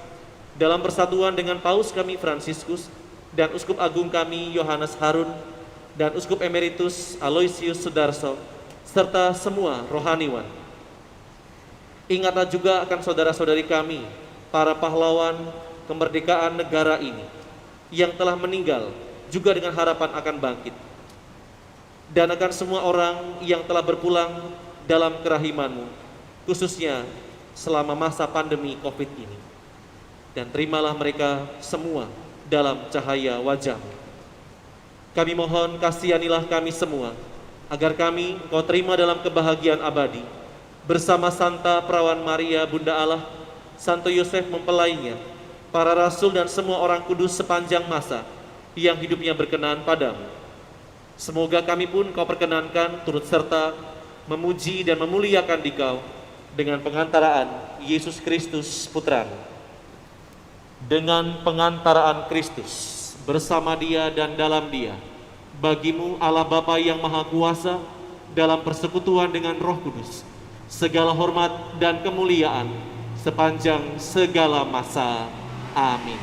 dalam persatuan dengan Paus kami Fransiskus dan Uskup Agung kami Yohanes Harun dan Uskup Emeritus Aloysius Sudarso, serta semua rohaniwan. Ingatlah juga akan saudara-saudari kami, para pahlawan kemerdekaan negara ini, yang telah meninggal juga dengan harapan akan bangkit. Dan akan semua orang yang telah berpulang dalam kerahiman-Mu, khususnya selama masa pandemi COVID ini. Dan terimalah mereka semua dalam cahaya wajah-Mu. Kami mohon kasihanilah kami semua, agar kami Engkau terima dalam kebahagiaan abadi, bersama Santa Perawan Maria Bunda Allah, Santo Yosef mempelainya, para rasul dan semua orang kudus sepanjang masa yang hidupnya berkenan padamu. Semoga kami pun Kau perkenankan turut serta memuji dan memuliakan Dikau dengan pengantaraan Yesus Kristus Putra-Mu. Dengan pengantaraan Kristus, bersama Dia dan dalam Dia, Bagimu Allah Bapa yang Maha Kuasa, dalam persekutuan dengan Roh Kudus, segala hormat dan kemuliaan sepanjang segala masa. Amin.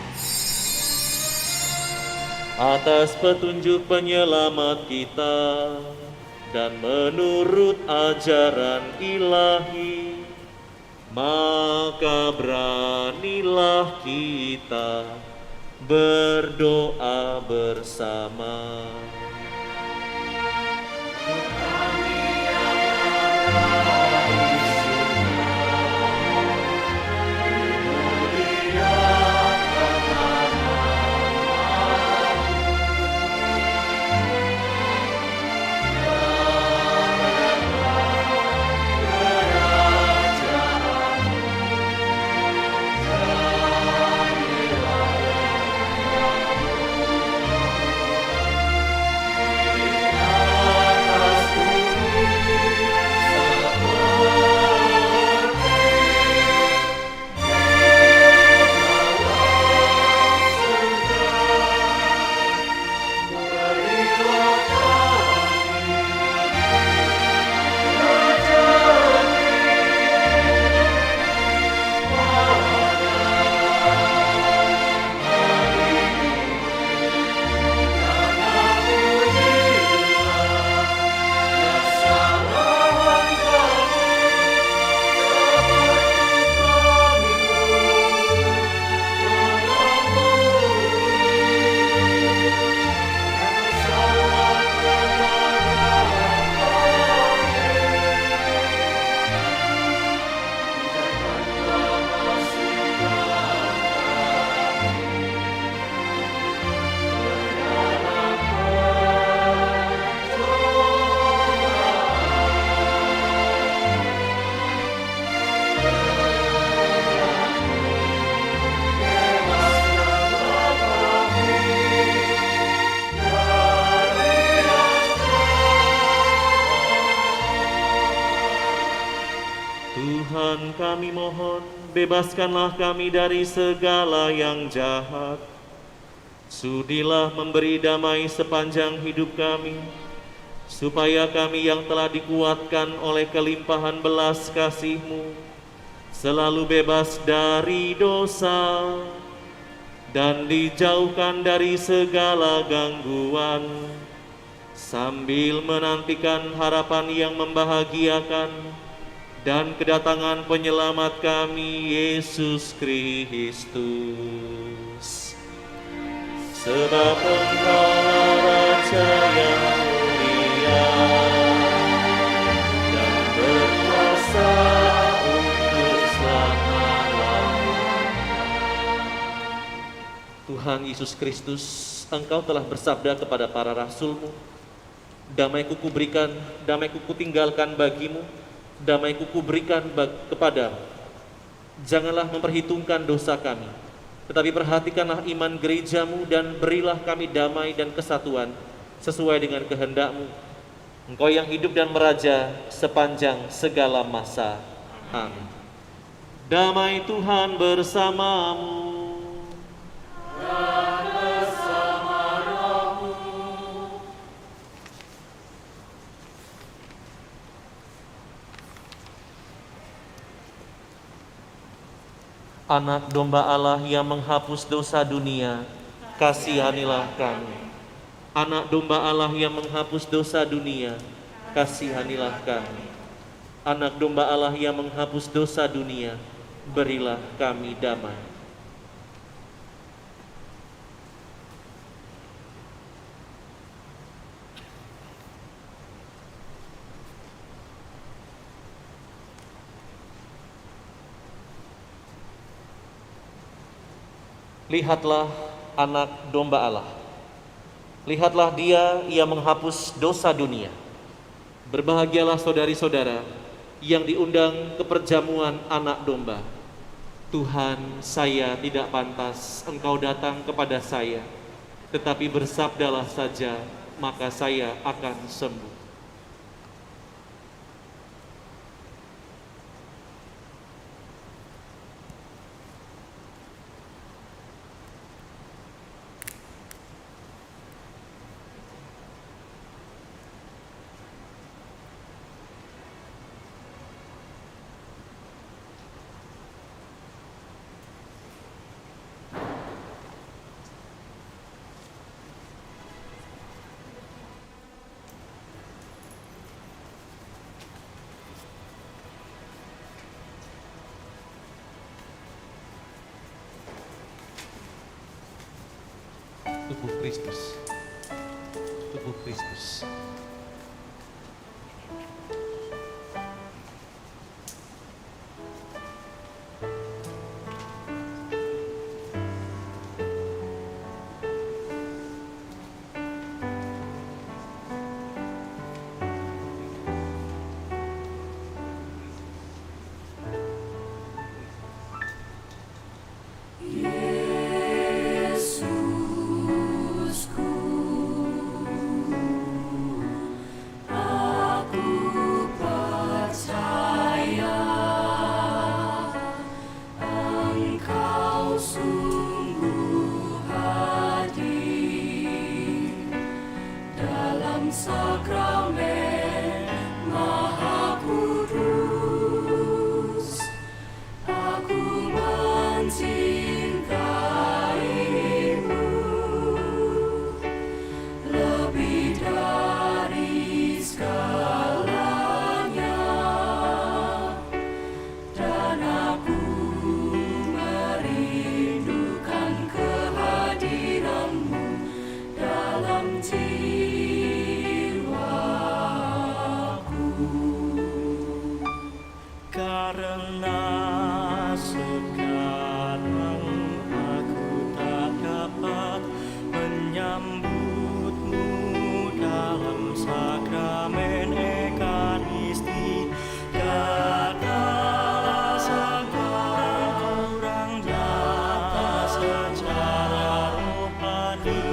Atas petunjuk penyelamat kita dan menurut ajaran ilahi, maka beranilah kita berdoa bersama. Tuhan, kami mohon, bebaskanlah kami dari segala yang jahat. Sudilah memberi damai sepanjang hidup kami, supaya kami yang telah dikuatkan oleh kelimpahan belas kasih-Mu selalu bebas dari dosa dan dijauhkan dari segala gangguan, sambil menantikan harapan yang membahagiakan dan kedatangan penyelamat kami, Yesus Kristus. Sebab Engkaulah Raja yang mulia dan berkuasa untuk selama-lamanya. Tuhan Yesus Kristus, Engkau telah bersabda kepada para rasul-Mu, damai-Ku kuberikan, damai-Ku kutinggalkan bagimu, damai-Ku kuberikan kepadamu. Janganlah memperhitungkan dosa kami, tetapi perhatikanlah iman gereja-Mu dan berilah kami damai dan kesatuan sesuai dengan kehendak-Mu. Engkau yang hidup dan meraja sepanjang segala masa. Amin. Damai Tuhan bersamamu. Anak domba Allah yang menghapus dosa dunia, kasihanilah kami. Anak domba Allah yang menghapus dosa dunia, kasihanilah kami. Anak domba Allah yang menghapus dosa dunia, berilah kami damai. Lihatlah anak domba Allah. Lihatlah dia yang menghapus dosa dunia. Berbahagialah saudari-saudara yang diundang ke perjamuan anak domba. Tuhan, saya tidak pantas Engkau datang kepada saya, tetapi bersabdalah saja, maka saya akan sembuh. Tubuh Kristus. Tubuh Kristus. Sakramen Maha Kudus, aku mencintaimu lebih dari segalanya, dan aku merindukan kehadiranmu dalam karena sekarang aku tak dapat menyambutmu dalam sakramen Ekaristi. Katalah sekurang-kurangnya secara rohani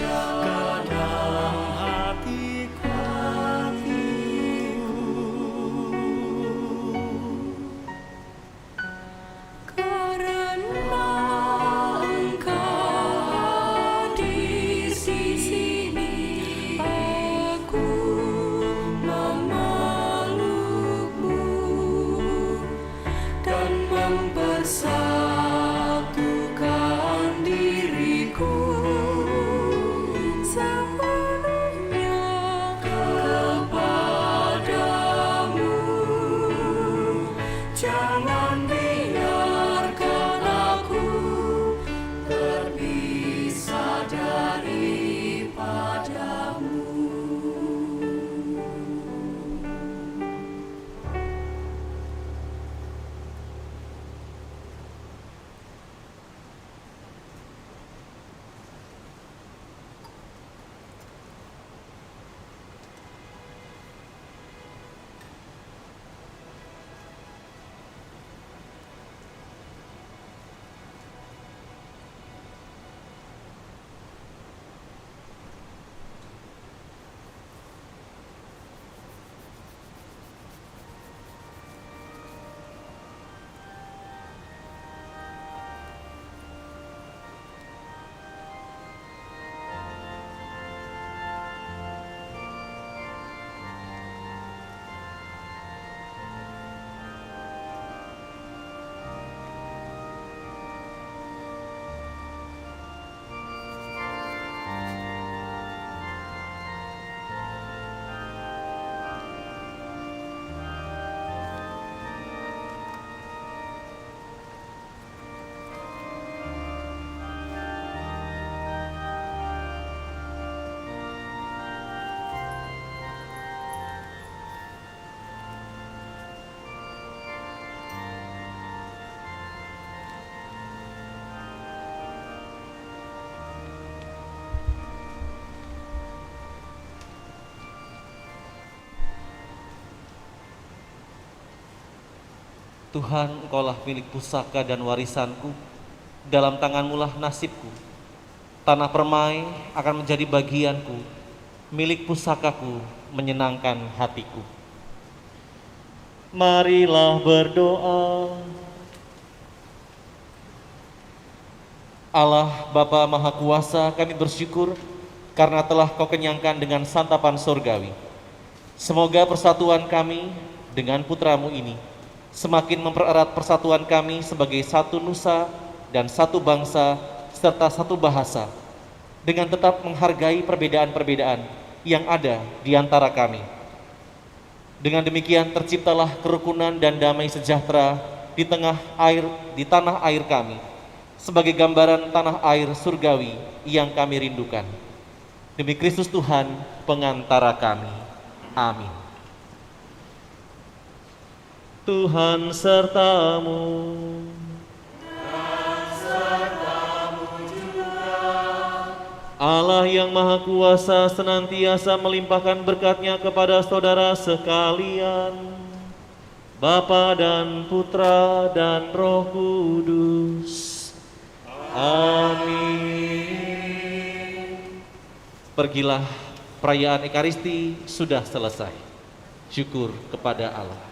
ke dalam hatiku. Mempersatukan diriku sepenuhnya kepadamu. Jangan biarkan aku terpisah daripadamu. Tuhan, Engkaulah milik pusaka dan warisanku, dalam tangan-Mu lah nasibku. Tanah permai akan menjadi bagianku, milik pusakaku menyenangkan hatiku. Marilah berdoa. Allah Bapa Maha Kuasa, kami bersyukur karena telah Kau kenyangkan dengan santapan surgawi. Semoga persatuan kami dengan putra-Mu ini semakin mempererat persatuan kami sebagai satu nusa dan satu bangsa serta satu bahasa, dengan tetap menghargai perbedaan-perbedaan yang ada di antara kami. Dengan demikian terciptalah kerukunan dan damai sejahtera di tanah air kami, sebagai gambaran tanah air surgawi yang kami rindukan. Demi Kristus Tuhan, pengantara kami. Amin. Tuhan sertamu. Allah yang Maha Kuasa senantiasa melimpahkan berkat-Nya kepada saudara sekalian, Bapa dan Putra dan Roh Kudus. Amin. Pergilah, perayaan Ekaristi sudah selesai. Syukur kepada Allah.